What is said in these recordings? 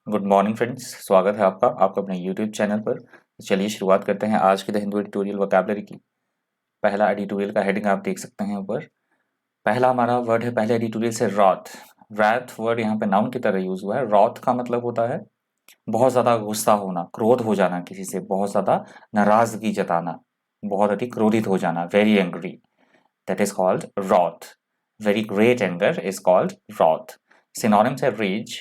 Good morning friends, स्वागत है आपका अपने यूट्यूब चैनल पर। चलिए शुरुआत करते हैं आज की द हिंदू एडिटोरियल वोकैबुलरी की। पहला एडिटोरियल का हेडिंग आप देख सकते हैं ऊपर। पहला हमारा वर्ड है पहले एडिटोरियल से रॉथ। रैथ वर्ड यहाँ पे नाउन की तरह यूज हुआ है। रॉथ का मतलब होता है बहुत ज़्यादा गुस्सा होना, क्रोध हो जाना, किसी से बहुत ज़्यादा नाराज़गी जताना, बहुत अधिक क्रोधित हो जाना, very angry, that is called wrath. Very great anger is called wrath. Synonyms है rage,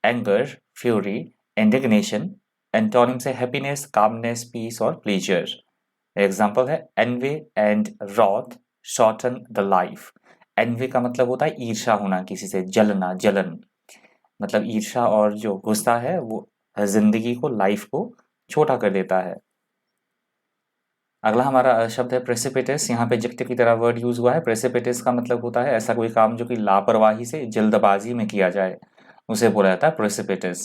anger, fury, indignation. Antonyms है हैप्पीनेस, कामनेस, पीस और प्लेजर। एग्जाम्पल है envy and wrath shorten the life. Envy का मतलब होता है ईर्ष्या होना, किसी से जलना, जलन। मतलब ईर्ष्या और जो गुस्सा है वो जिंदगी को, लाइफ को छोटा कर देता है। अगला हमारा शब्द है प्रेसिपिटस। यहाँ पे एडजेक्टिव की तरह वर्ड यूज हुआ है। प्रेसिपिटस का मतलब होता है ऐसा कोई काम जो कि लापरवाही से, जल्दबाजी में किया जाए, उसे बोला जाता है प्रेसिपिटस।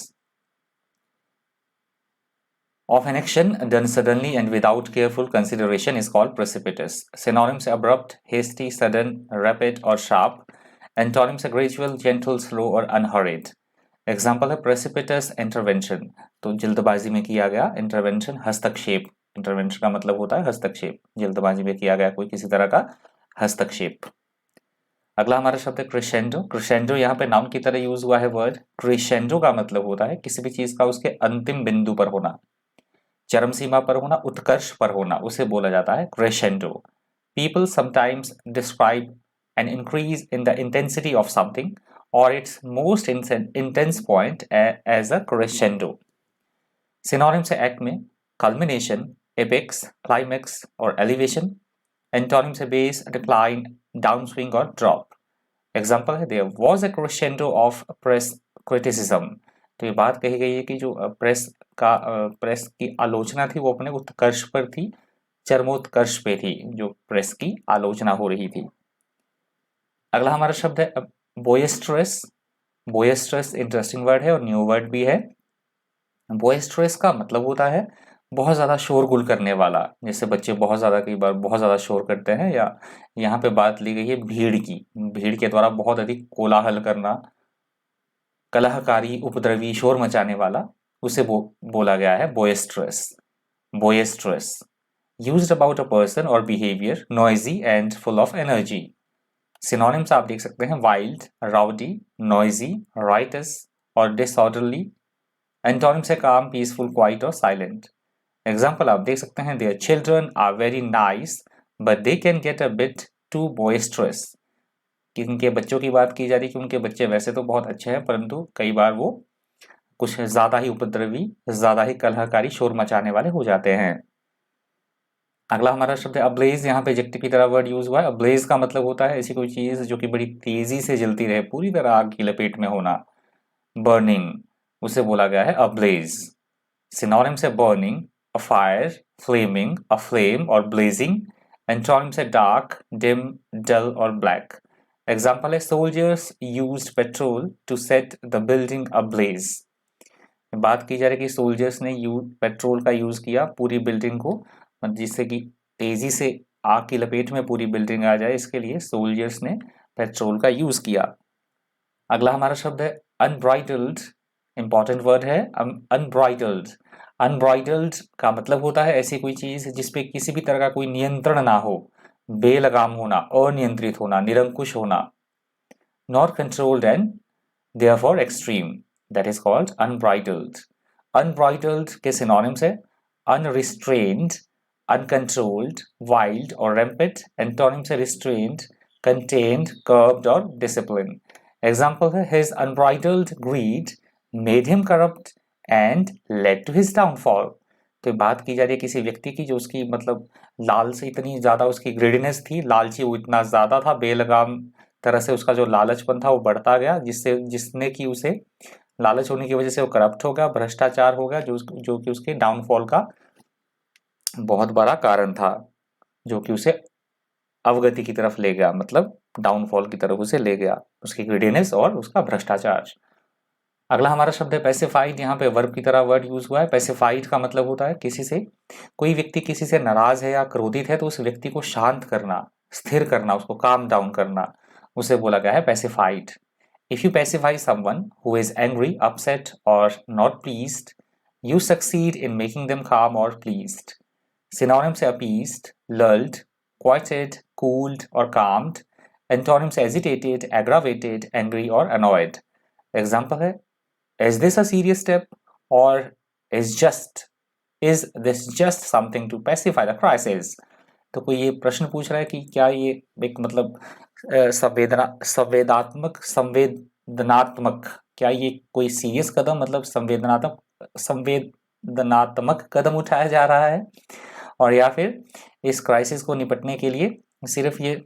Of an action done suddenly and without careful consideration is called precipitous. Synonyms are abrupt, hasty, sudden, rapid or sharp. Antonyms are gradual, gentle, slow or unhurried. Example है precipitous intervention, तो जल्दबाजी में किया गया इंटरवेंशन, हस्तक्षेप। Intervention का मतलब होता है हस्तक्षेप, जल्दबाजी में किया गया कोई किसी तरह का हस्तक्षेप। अगला हमारा शब्द है क्रिशेंडो। क्रिशेंडो यहाँ पे नाउन की तरह यूज हुआ है वर्ड। क्रिशेंडो का मतलब होता है किसी भी चीज का उसके अंतिम बिंदु पर होना, चरम सीमा पर होना, उत्कर्ष पर होना, उसे बोला जाता है crescendo. People sometimes describe an increase in the intensity of something और its most intense point as a crescendo. Synonyms है एक्ट में कल्मिनेशन, एपेक्स, क्लाइमेक्स और एलिवेशन। एंटोनिम्स है बेस, डिक्लाइन, डाउन स्विंग और ड्रॉप। एग्जाम्पल है there was a crescendo of press criticism. तो ये बात कही गई है कि जो प्रेस की आलोचना थी वो अपने उत्कर्ष पर थी, चरमोत्कर्ष पे थी जो प्रेस की आलोचना हो रही थी। अगला हमारा शब्द है बोएस्ट्रस। बोएस्ट्रस इंटरेस्टिंग वर्ड है और न्यू वर्ड भी है। बोएस्ट्रस का मतलब होता है बहुत ज़्यादा शोरगुल करने वाला, जैसे बच्चे बहुत ज़्यादा, कई बार बहुत ज़्यादा शोर करते हैं, या यहाँ पे बात ली गई है भीड़ की। भीड़ के द्वारा बहुत अधिक कोलाहल करना, कलहकारी, उपद्रवी, शोर मचाने वाला, उसे बोला गया है बोएस्ट्रस। बोएस्ट्रस used about a person or behavior, noisy and full of energy. Synonyms आप देख सकते हैं wild, rowdy, noisy, riotous और disorderly. Antonyms है calm, peaceful, quiet और silent. Example आप देख सकते हैं their children are very nice but they can get a bit too boisterous. कि उनके बच्चों की बात की जा रही है कि उनके बच्चे वैसे तो बहुत अच्छे हैं परंतु कई बार वो कुछ ज़्यादा ही उपद्रवी, ज़्यादा ही कलहकारी, शोर मचाने वाले हो जाते हैं। अगला हमारा शब्द है अब्लेज। यहाँ पे एडजेक्टिव की तरह वर्ड यूज हुआ है। अब्लेज का मतलब होता है ऐसी कोई चीज जो कि बड़ी तेजी से जलती रहे, पूरी तरह आग की लपेट में होना, बर्निंग, उसे बोला गया है अब्लेज। सिनोनिम्स है burning, a fire, flaming, a flame और ब्लेजिंग। एंटोनिम्स है डार्क, डिम, डल और ब्लैक। एग्जाम्पल है soldiers used petrol to set the building ablaze. बात की जा रही है कि सोल्जर्स ने पेट्रोल का यूज किया पूरी बिल्डिंग को, जिससे कि तेजी से आग की लपेट में पूरी बिल्डिंग आ जाए, इसके लिए सोल्जर्स ने पेट्रोल का यूज किया। अगला हमारा शब्द है अनब्राइडल्ड। इंपॉर्टेंट वर्ड है अनब्राइडल्ड। अनब्राइडल्ड का मतलब होता है ऐसी कोई चीज जिसपे किसी भी तरह का कोई नियंत्रण ना हो, बेलगाम होना, अनियंत्रित होना, निरंकुश होना। Not controlled and therefore extreme, that is called unbridled. Unbridled के सिनोनिम्स है unrestrained, uncontrolled, wild or rampant. Antonyms are restrained, contained, curbed or disciplined. Example है his unbridled greed made him corrupt and led to his downfall. तो बात की जा रही है किसी व्यक्ति की जो उसकी मतलब लालच, इतनी ज्यादा उसकी ग्रीडीनेस थी, लालची वो इतना ज्यादा था, बेलगाम तरह से उसका जो लालचपन था वो बढ़ता गया, जिसने कि उसे लालच होने की वजह से वो करप्ट हो गया, भ्रष्टाचार हो गया, जो कि उसके डाउनफॉल का बहुत बड़ा कारण था, जो कि उसे अवगति की तरफ ले गया, मतलब डाउनफॉल की तरफ उसे ले गया, उसकी ग्रीडीनेस और उसका भ्रष्टाचार। अगला हमारा शब्द है पैसिफाइड। यहाँ पे वर्ब की तरह वर्ड यूज हुआ है। पैसिफाइड का मतलब होता है किसी से, कोई व्यक्ति किसी से नाराज है या क्रोधित है तो उस व्यक्ति को शांत करना, स्थिर करना, उसको काम डाउन करना, उसे बोला गया है pacified. If you pacify someone who is angry, upset, or not pleased, you succeed in making them calm or pleased. Synonyms है appeased, lulled, quieted, cooled, or calmed. Antonyms agitated, aggravated, angry, or annoyed. Example है, is this a serious step, or is this just something to pacify the crisis? तो कोई ये प्रश्न पूछ रहा है कि क्या ये एक मतलब संवेदनात्मक, क्या ये कोई सीरियस कदम मतलब संवेदनात्मक कदम उठाया जा रहा है, और या फिर इस क्राइसिस को निपटने के लिए सिर्फ ये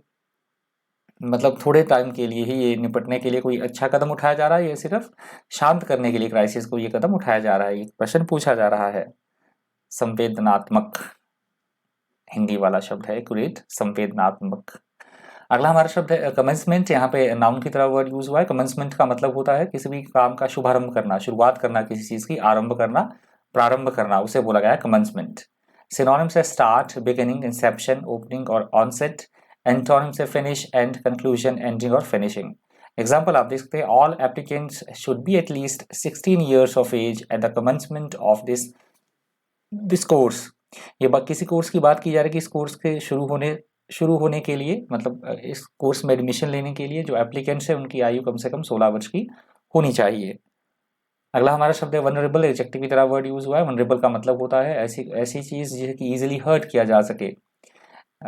मतलब थोड़े टाइम के लिए ही ये निपटने के लिए कोई अच्छा कदम उठाया जा रहा है, या सिर्फ शांत करने के लिए क्राइसिस को ये कदम उठाया जा रहा है, ये प्रश्न पूछा जा रहा है। संवेदनात्मक हिंदी वाला शब्द है एक्यूरेट, संवेदनात्मक। अगला हमारा शब्द है कमेंसमेंट। यहाँ पे नाउन की तरह वर्ड यूज हुआ है। कमेंसमेंट का मतलब होता है किसी भी काम का शुभारंभ करना, शुरुआत करना, किसी चीज की आरंभ करना, प्रारंभ करना, उसे बोला गया है कमेंसमेंट। सिनोनिम्स है स्टार्ट, बिगिनिंग, इंसेप्शन, ओपनिंग और ऑनसेट। एंटोनिम्स है फिनिश, एंड, कंक्लूजन, एंडिंग और फिनिशिंग। एग्जाम्पल आप देख सकते हैं, all applicants should be at least 16 years of age at the commencement of this course. ये किसी कोर्स की बात की जा रही है कि इस कोर्स के शुरू होने के लिए, मतलब इस कोर्स में एडमिशन लेने के लिए जो एप्लीकेंट्स है उनकी आयु कम से कम 16 वर्ष की होनी चाहिए। अगला हमारा शब्द है वनरेबल। एडजेक्टिव की तरह वर्ड यूज हुआ है। वनरेबल का मतलब होता है ऐसी चीज जिसकी इजीली हर्ट किया जा सके,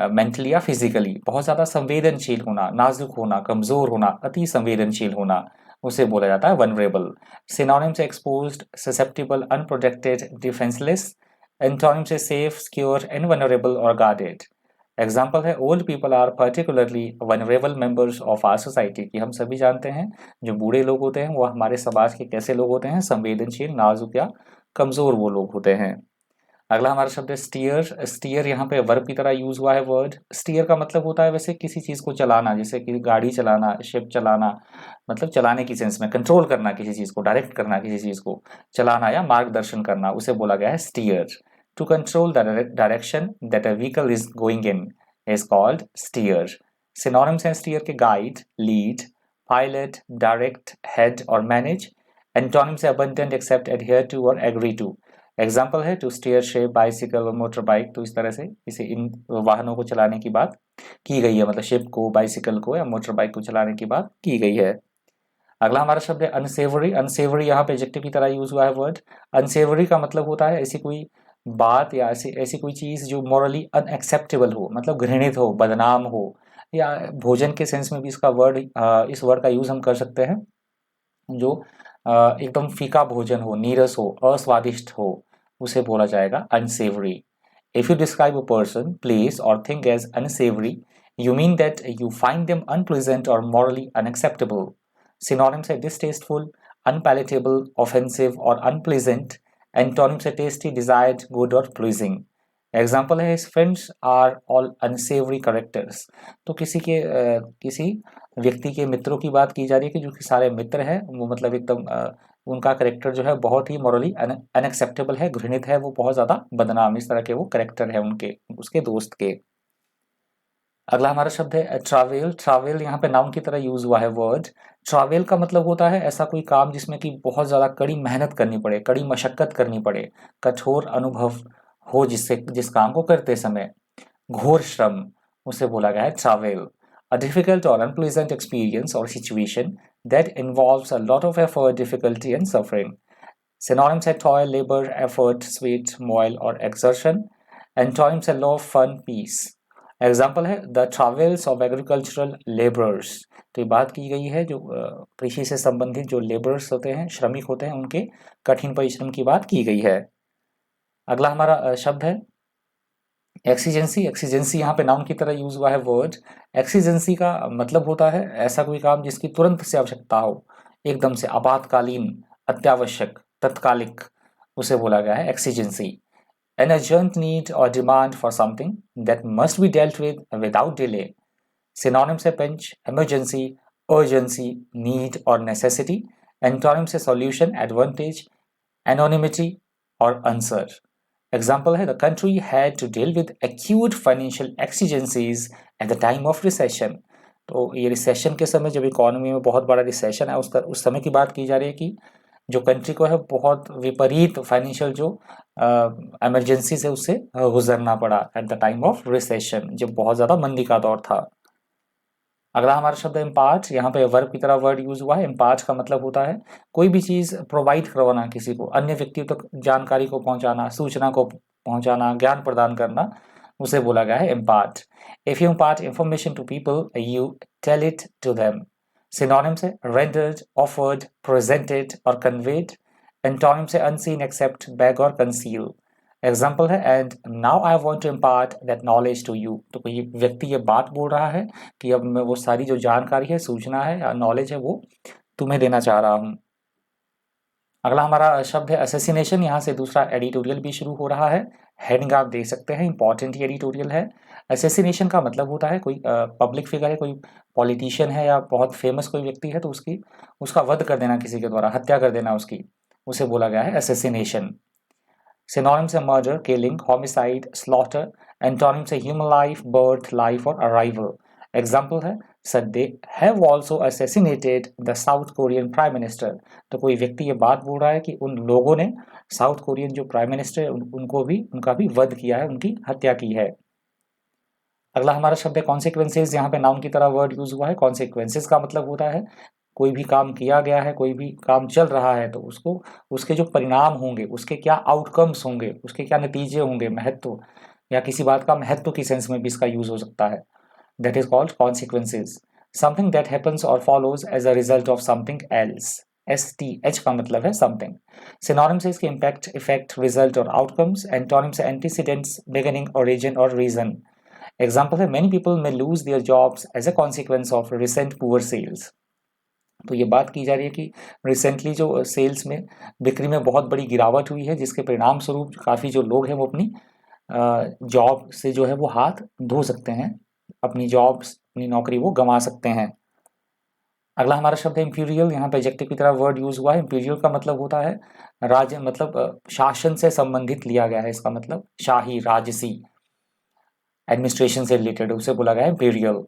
मेंटली या फिजिकली। बहुत ज्यादा संवेदनशील होना, नाजुक होना, कमजोर होना, अति संवेदनशील होना, उसे बोला जाता है vulnerable. Synonyms exposed, susceptible, unprotected, defenceless. Antonyms safe, secure, invulnerable और गार्डेड। एग्जाम्पल है old people are particularly vulnerable members of our society, कि हम सभी जानते हैं जो बूढ़े लोग होते हैं वो हमारे समाज के कैसे लोग होते हैं, संवेदनशील, नाजुक या कमजोर वो लोग होते हैं। अगला हमारा शब्द है स्टीयर। स्टीयर यहाँ पे वर्ब की तरह यूज हुआ है वर्ड। स्टीयर का मतलब होता है वैसे किसी चीज को चलाना, जैसे कि गाड़ी चलाना, शिप चलाना, मतलब चलाने की सेंस में, कंट्रोल करना किसी चीज को, डायरेक्ट करना किसी चीज को, चलाना या मार्गदर्शन करना, उसे बोला गया है steer. To control the direction that a vehicle is going in is called steer. Synonyms हैं steer के guide, lead, pilot, direct, head और manage. Antonyms है abandon, accept, adhere to और agree to. Example है to steer ship, bicycle और motorbike। तो इस तरह से इन वाहनों को चलाने की बात की गई है, मतलब शिप को, बाइसिकल को या मोटर बाइक को चलाने की बात की गई है। अगला हमारा शब्द है अनसेवरी। अनसेवरी यहाँ पे एडजेक्टिव की तरह यूज हुआ है वर्ड। अनसेवरी का मतलब होता है ऐसी कोई बात या ऐसी कोई चीज जो मॉरली अनएक्सेप्टेबल हो, मतलब घृणित हो, बदनाम हो, या भोजन के सेंस में भी इस वर्ड का यूज हम कर सकते हैं, जो एकदम फीका भोजन हो, नीरस हो, अस्वादिष्ट हो, उसे बोला जाएगा unsavoury. If you describe a person, place और thing as unsavoury, you mean that you find them unpleasant or morally unacceptable. Synonyms है distasteful, unpalatable, offensive और unpleasant. Antonyms है tasty, desired, good और pleasing. Example है his friends are all unsavory characters. तो किसी व्यक्ति के मित्रों की बात की जा रही है कि जो कि सारे मित्र हैं वो मतलब एकदम उनका करेक्टर जो है बहुत ही मॉरली अनएक्सेप्टेबल है, घृणित है, वो बहुत ज्यादा बदनाम, इस तरह के वो करेक्टर है उसके दोस्त के। अगला हमारा शब्द है ट्रैवल। ट्रैवल यहाँ पे नाउन की तरह यूज हुआ है वर्ड। ट्रैवल का मतलब होता है ऐसा कोई काम जिसमें कि बहुत ज्यादा कड़ी मेहनत करनी पड़े, कड़ी मशक्कत करनी पड़े, कठोर अनुभव हो जिस काम को करते समय, घोर श्रम, उसे बोला गया है ट्रैवल। अ डिफिकल्ट और अनप्लीजेंट एक्सपीरियंस और situation that involves a lot of effort, difficulty and suffering. Synonyms है toil, labour, effort, sweat, moil और एक्सर्शन। एंटोनिम्स है लव, फन, पीस। एग्जाम्पल है the travails of agricultural labourers. तो ये बात की गई है जो कृषि से संबंधित जो लेबरर्स होते हैं, श्रमिक होते हैं, उनके कठिन परिश्रम की बात की गई है। अगला हमारा शब्द है एक्सीजेंसी। एक्सीजेंसी यहाँ पे नाउन की तरह यूज हुआ है वर्ड। एक्सीजेंसी का मतलब होता है ऐसा कोई काम जिसकी तुरंत से आवश्यकता हो, एकदम से, आपातकालीन, अत्यावश्यक, तत्कालिक, उसे बोला गया है exigency. An urgent need or demand for something that must be dealt with without delay. Synonyms है pinch, emergency, urgency, need or necessity. Antonyms है solution, advantage, anonymity और answer. Example है the country had to deal with acute financial exigencies at the time of recession. तो ये recession के समय जब economy में बहुत बड़ा रिसेशन है उस समय की बात की जा रही है कि जो कंट्री को है बहुत विपरीत फाइनेंशियल जो इमरजेंसी से उससे गुजरना पड़ा at the time of recession, जब बहुत ज़्यादा मंदी का दौर था। अगला हमारा शब्द है इम्पार्ट। यहाँ पे वर्ब की तरह वर्ड यूज हुआ है। इम्पार्ट का मतलब होता है कोई भी चीज़ प्रोवाइड करवाना, किसी को, अन्य व्यक्तियों तक जानकारी को पहुँचाना, सूचना को पहुँचाना, ज्ञान प्रदान करना, उसे बोला गया है impart. If you impart information to people you tell it to them. Synonyms है रेंडर्ड, ऑफर्ड, प्रेजेंटेड और कन्वेड। एंटोनिम्स है अनसीन, एक्सेप्ट, बेग और कंसील। एग्जाम्पल है and now I want to impart that knowledge to you. तो कोई व्यक्ति ये बात बोल रहा है कि अब मैं वो सारी जो जानकारी है, सूचना है या नॉलेज है, वो तुम्हें देना चाह रहा हूँ। अगला हमारा शब्द है असैसिनेशन। यहाँ से दूसरा एडिटोरियल भी शुरू हो रहा है। हेडिंग आप देख सकते हैं, इंपॉर्टेंट एडिटोरियल है। असैसिनेशन का मतलब होता है कोई पब्लिक फिगर है, कोई पॉलिटिशियन है या बहुत फेमस कोई व्यक्ति है, तो उसका वध कर देना, किसी के द्वारा हत्या कर देना उसकी, उसे बोला गया है assassination. Synonyms are murder, killing, homicide, slaughter. Antonyms are human life, birth, life or arrival. Example है sir they have also assassinated the South Korean Prime Minister। तो कोई व्यक्ति ये बात बोल रहा है कि उन लोगों ने साउथ कोरियन जो प्राइम मिनिस्टर है उनका भी वध किया है, उनकी हत्या की है। अगला हमारा शब्द है कॉन्सिक्वेंसेज। यहाँ पे नाउन की तरह वर्ड यूज हुआ है। कॉन्सिक्वेंसेज का मतलब होता है कोई भी काम किया गया है, कोई भी काम चल रहा है, तो उसके जो परिणाम होंगे, उसके क्या आउटकम्स होंगे, उसके क्या नतीजे होंगे, महत्व, या किसी बात का महत्व की सेंस में भी इसका यूज हो सकता है। That is called consequences. Something that happens और follows as a result of something else. STH का मतलब है समथिंग। सिनोनिम्स है इसके इम्पैक्ट, इफेक्ट, रिजल्ट और आउटकम्स। एंटोनिम्स है एंटीसीडेंट्स, बिगिनिंग, ओरिजिन और रीजन। एग्जाम्पल है many people may lose their jobs as a consequence of recent poor sales. तो ये बात की जा रही है कि रिसेंटली जो सेल्स में, बिक्री में बहुत बड़ी गिरावट हुई है, जिसके परिणाम स्वरूप काफ़ी जो लोग हैं वो अपनी जॉब से जो है वो हाथ धो सकते हैं, अपनी जॉब्स, अपनी नौकरी वो गंवा सकते हैं। अगला हमारा शब्द है इंपीरियल। यहाँ पे एडजेक्टिव की तरह वर्ड यूज हुआ है। इंपीरियल का मतलब होता है राज्य, मतलब शासन से संबंधित लिया गया है, इसका मतलब शाही, राजसी, एडमिनिस्ट्रेशन से रिलेटेड, उसे बोला गया है इंपीरियल।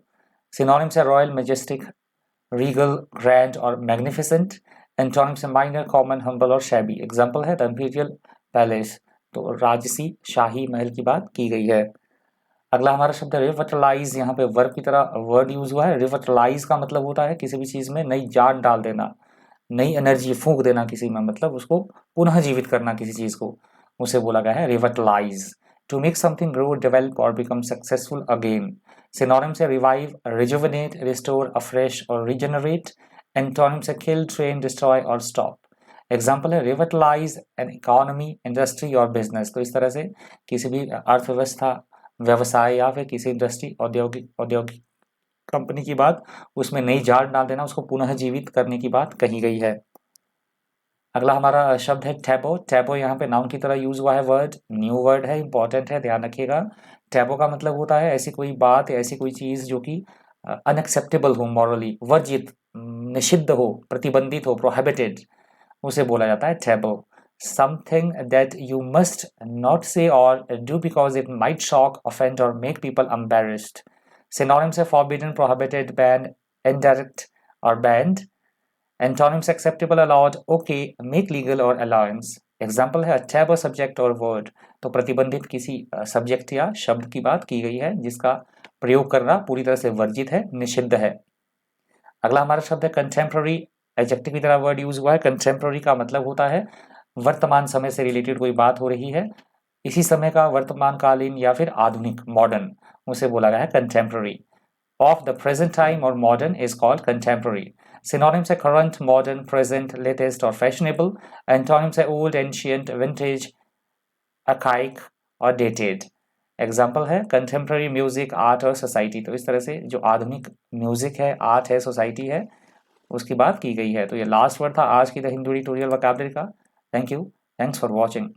सिनोनिम्स है रॉयल, मैजेस्टिक, रीगल, ग्रैंड और मैग्निफिसेंट। एंटोनिम्स है माइनर, कॉमन, हम्बल और शैबी। एग्जाम्पल है द इंपीरियल पैलेस। तो राजसी, शाही महल की बात की गई है। अगला हमारा शब्द है रिवटलाइज। यहाँ पे वर्ब की तरह वर्ड यूज हुआ है। रिवटलाइज का मतलब होता है किसी भी चीज में नई जान डाल देना, नई एनर्जी फूंक देना किसी में, मतलब उसको पुनः जीवित करना किसी चीज को, उसे बोला गया है revitalise. To make something grow, develop और बिकम सक्सेसफुल अगेन। सिनोनिम्स है रिवाइव, रिजुविनेट, रिस्टोर, अफ्रेश और रिजेनरेट। एंटोनिम्स है किल, ट्रेन, डिस्ट्रॉय और स्टॉप। एग्जाम्पल है रिवटलाइज एन इकोनॉमी, इंडस्ट्री और बिजनेस। तो इस तरह से किसी भी अर्थव्यवस्था, व्यवसाय या फिर किसी इंडस्ट्री, औद्योगिक कंपनी की बात, उसमें नई जान डाल देना, उसको पुनः जीवित करने की बात कही गई है। अगला हमारा शब्द है टैबो। टैबो यहाँ पे नाउन की तरह यूज हुआ है वर्ड, न्यू वर्ड है, इंपॉर्टेंट है, ध्यान रखिएगा। टैबो का मतलब होता है ऐसी कोई बात या ऐसी कोई चीज जो कि अनएक्सेप्टेबल हो, मॉरली वर्जित, निषिद्ध हो, प्रतिबंधित हो, प्रोहिबिटेड, उसे बोला जाता है taboo. Something that you must not say और do because it might shock, offend और मेक पीपल एम्बैरेस्ड। सिनोनिम्स है फॉरबिडन, प्रोहिबिटेड, बैन, इनडायरेक्ट और banned. Antonyms acceptable, allowed, okay, make legal और अलाउंस। एग्जाम्पल है टैबो सब्जेक्ट और word. तो प्रतिबंधित किसी सब्जेक्ट या शब्द की बात की गई है जिसका प्रयोग करना पूरी तरह से वर्जित है, निषिद्ध है। अगला हमारा शब्द है कंटेम्प्ररी। एडजेक्टिव की तरह वर्ड यूज हुआ है। कंटेम्प्ररी का मतलब होता है वर्तमान समय से रिलेटेड कोई बात हो रही है, इसी समय का, वर्तमान कालीन या फिर आधुनिक, मॉडर्न, उसे बोला गया है contemporary. Of the present time or modern is called contemporary. Synonyms are current, modern, present, latest or fashionable. Antonyms are old, ancient, vintage, archaic और dated. एग्जाम्पल है कंटेम्प्रेरी म्यूजिक, आर्ट और सोसाइटी। तो इस तरह से जो आधुनिक म्यूजिक है, आर्ट है, सोसाइटी है, उसकी बात की गई है। तो ये लास्ट वर्ड था आज की द हिंदू एडिटोरियल वोकैबुलरी का। Thank you, thanks for watching.